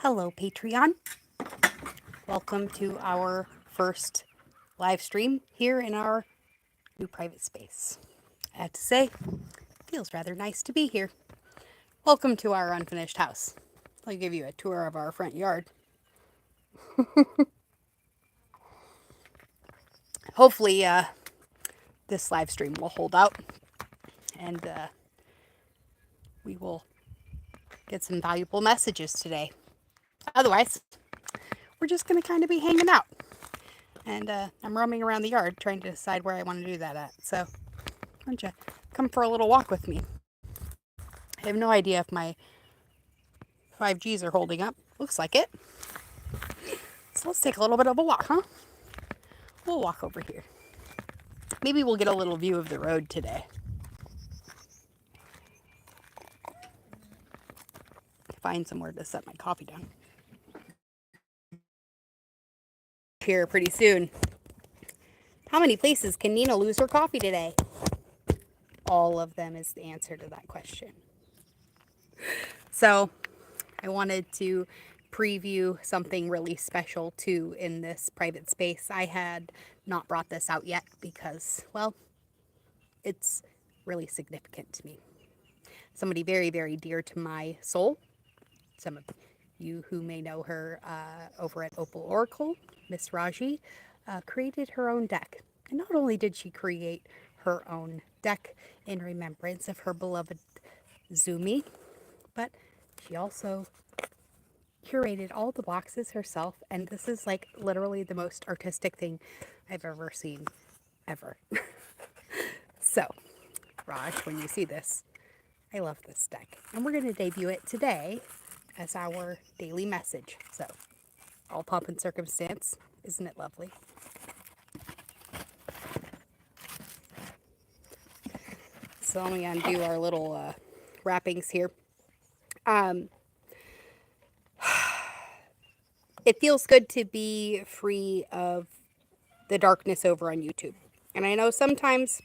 Hello, Patreon. Welcome to our first live stream here in our new private space. I have to say, it feels rather nice to be here. Welcome to our unfinished house. I'll give you a tour of our front yard. Hopefully, this live stream will hold out and we will get some valuable messages today. Otherwise, we're just going to kind of be hanging out. And I'm roaming around the yard trying to decide where I want to do that at. So, why don't you come for a little walk with me? I have no idea if my 5Gs are holding up. Looks like it. So let's take a little bit of a walk, huh? We'll walk over here. Maybe we'll get a little view of the road today. Find somewhere to set my coffee down. Here pretty soon. How many places can Nina lose her coffee today? All of them is the answer to that question. So I wanted to preview something really special too in this private space. I had not brought this out yet because, well, it's really significant to me. Somebody very, very dear to my soul. Some of you who may know her over at Opal Oracle, Miss Raji, created her own deck. And not only did she create her own deck in remembrance of her beloved Zumi, but she also curated all the boxes herself. And this is like literally the most artistic thing I've ever seen, ever. So, Raj, when you see this, I love this deck. And we're going to debut it today as our daily message. So, all pomp and circumstance. Isn't it lovely? So let me undo our little wrappings here. It feels good to be free of the darkness over on YouTube. And I know sometimes...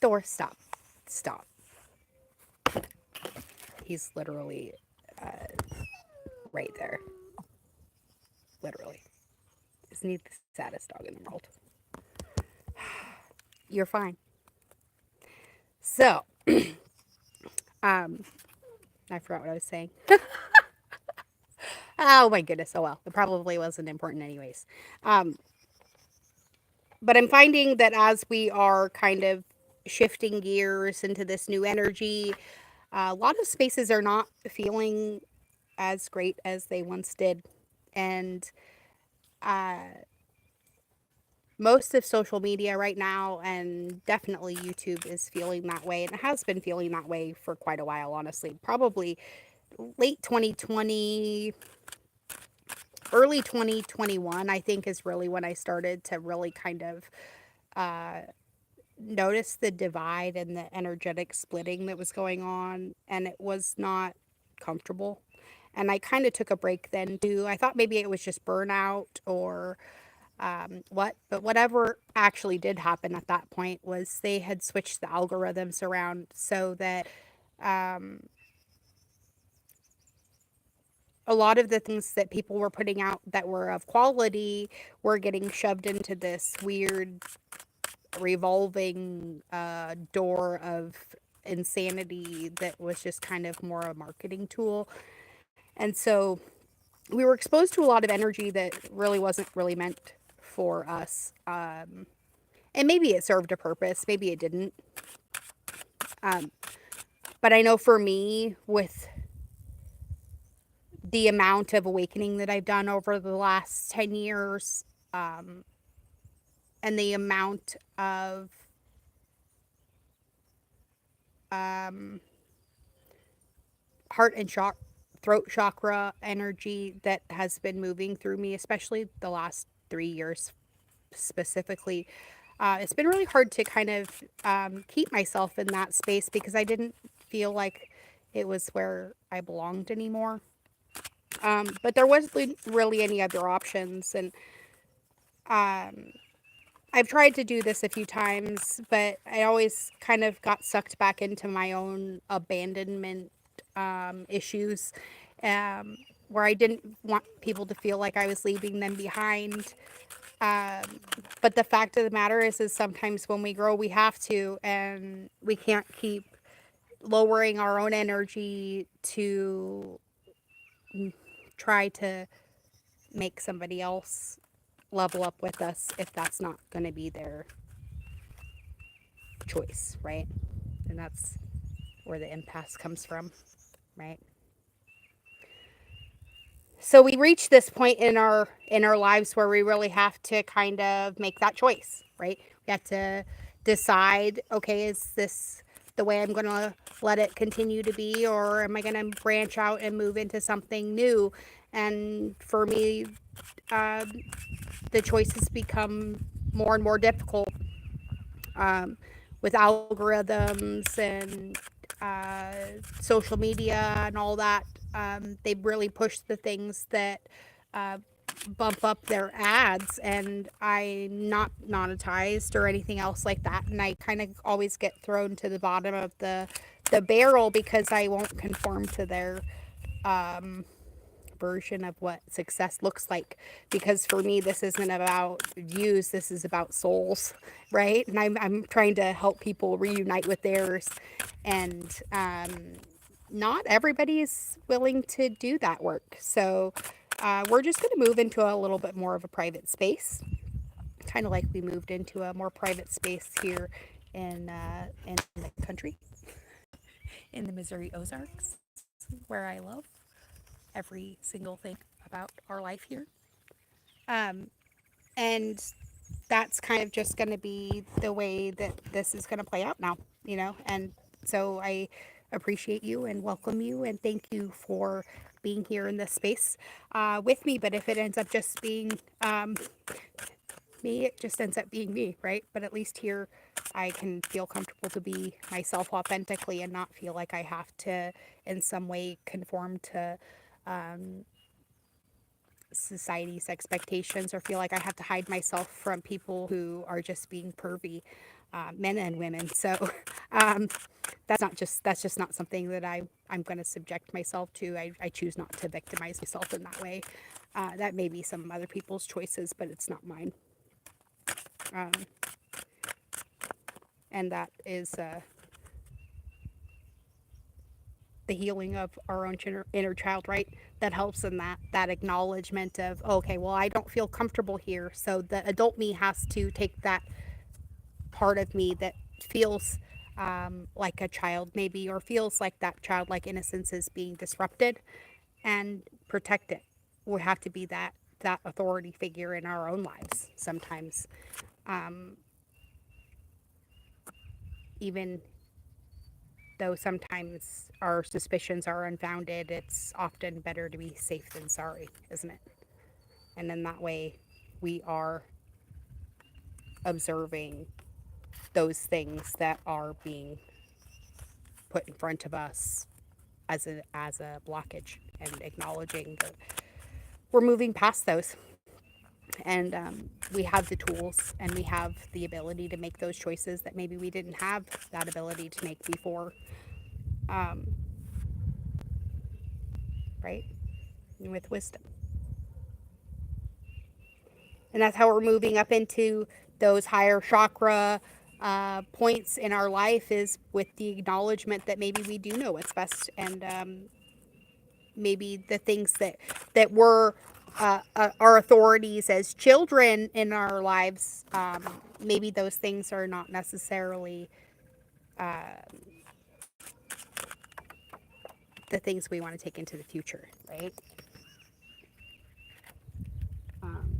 Thor, stop. Stop. He's literally right there. Literally. Isn't he the saddest dog in the world? You're fine. So, I forgot what I was saying. Oh my goodness, oh well. It probably wasn't important anyways. But I'm finding that as we are kind of shifting gears into this new energy, a lot of spaces are not feeling as great as they once did. And most of social media right now, and definitely YouTube, is feeling that way. And it has been feeling that way for quite a while, honestly. Probably late 2020, early 2021, I think, is really when I started to really kind of notice the divide and the energetic splitting that was going on. And it was not comfortable. And I kind of took a break then too. I thought maybe it was just burnout or but whatever actually did happen at that point was they had switched the algorithms around so that a lot of the things that people were putting out that were of quality were getting shoved into this weird revolving door of insanity that was just kind of more a marketing tool. And so we were exposed to a lot of energy that really wasn't really meant for us. And maybe it served a purpose, maybe it didn't. But I know for me, with the amount of awakening that I've done over the last 10 years, and the amount of heart and throat chakra energy that has been moving through me, especially the last 3 years specifically, it's been really hard to kind of keep myself in that space because I didn't feel like it was where I belonged anymore. But there wasn't really any other options. And I've tried to do this a few times, but I always kind of got sucked back into my own abandonment issues. where I didn't want people to feel like I was leaving them behind. But the fact of the matter is sometimes when we grow, we have to, and we can't keep lowering our own energy to try to make somebody else level up with us if that's not going to be their choice, right? And that's where the impasse comes from, right? So we reach this point in our lives where we really have to kind of make that choice, right? We have to decide, okay, is this the way I'm going to let it continue to be, or am I going to branch out and move into something new? And for me, um, the choices become more and more difficult, um, with algorithms and social media and all that. They really push the things that uh, bump up their ads, and I'm not monetized or anything else like that. And I kind of always get thrown to the bottom of the barrel because I won't conform to their um, version of what success looks like, because for me this isn't about views, this is about souls, right? And I'm trying to help people reunite with theirs, and not everybody's willing to do that work. So we're just going to move into a little bit more of a private space, kind of like we moved into a more private space here in the country, in the Missouri Ozarks, where I love every single thing about our life here. Um, and that's kind of just going to be the way that this is going to play out now, you know? And so I appreciate you and welcome you and thank you for being here in this space with me. But if it ends up just being me, it just ends up being me, right? But at least here I can feel comfortable to be myself authentically and not feel like I have to, in some way, conform to um, society's expectations or feel like I have to hide myself from people who are just being pervy, men and women. So um, that's just not something that I'm going to subject myself to. I choose not to victimize myself in that way. That may be some other people's choices, but it's not mine. Um, and that is the healing of our own inner child, right? That helps in that acknowledgement of, okay, well, I don't feel comfortable here, so the adult me has to take that part of me that feels like a child maybe, or feels like that childlike innocence is being disrupted, and protect it. We have to be that authority figure in our own lives sometimes, um, even though sometimes our suspicions are unfounded. It's often better to be safe than sorry, isn't it? And in that way, we are observing those things that are being put in front of us as a blockage, and acknowledging that we're moving past those. And we have the tools and we have the ability to make those choices that maybe we didn't have that ability to make before, um, right? And with wisdom. And that's how we're moving up into those higher chakra points in our life, is with the acknowledgement that maybe we do know what's best, and maybe the things that were our authorities as children in our lives, maybe those things are not necessarily the things we want to take into the future, right? Um,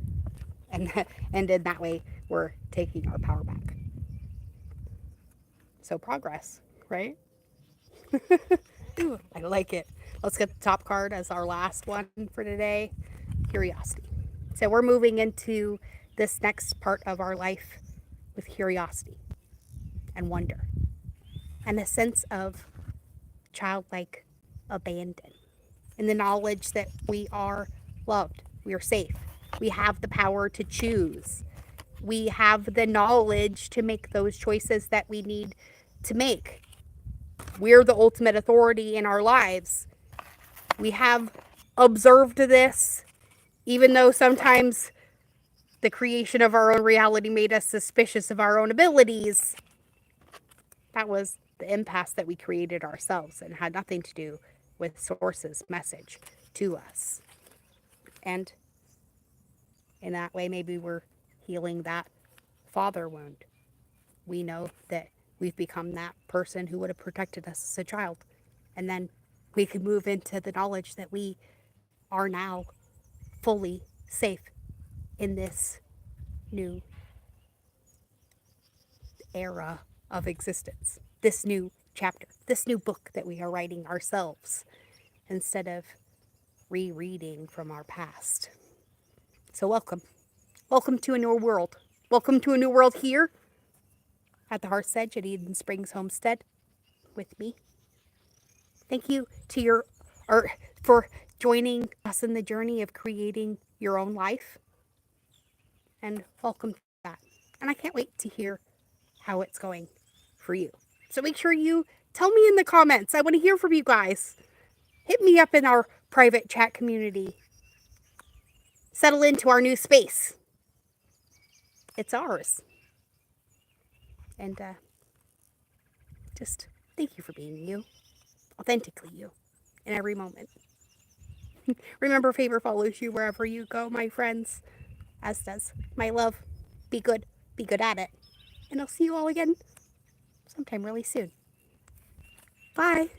and and in that way, we're taking our power back. So progress, right? Ooh, I like it. Let's get the top card as our last one for today. Curiosity. So we're moving into this next part of our life with curiosity and wonder and a sense of childlike abandon, and the knowledge that we are loved, we are safe, we have the power to choose, we have the knowledge to make those choices that we need to make. We're the ultimate authority in our lives. We have observed this, even though sometimes the creation of our own reality made us suspicious of our own abilities. That was the impasse that we created ourselves and had nothing to do with Source's message to us. And in that way, maybe we're healing that father wound. We know that we've become that person who would have protected us as a child. And then we can move into the knowledge that we are now fully safe in this new era of existence, this new chapter, this new book that we are writing ourselves instead of rereading from our past. So, welcome. Welcome to a new world. Welcome to a new world here at the Hearth's Edge at Eden Springs Homestead with me. Thank you to for joining us in the journey of creating your own life. And welcome to that. And I can't wait to hear how it's going for you. So make sure you tell me in the comments. I want to hear from you guys. Hit me up in our private chat community. Settle into our new space. It's ours. And just thank you for being you. Authentically you. In every moment. Remember, favor follows you wherever you go, my friends. As does my love. Be good. Be good at it. And I'll see you all again sometime really soon. Bye.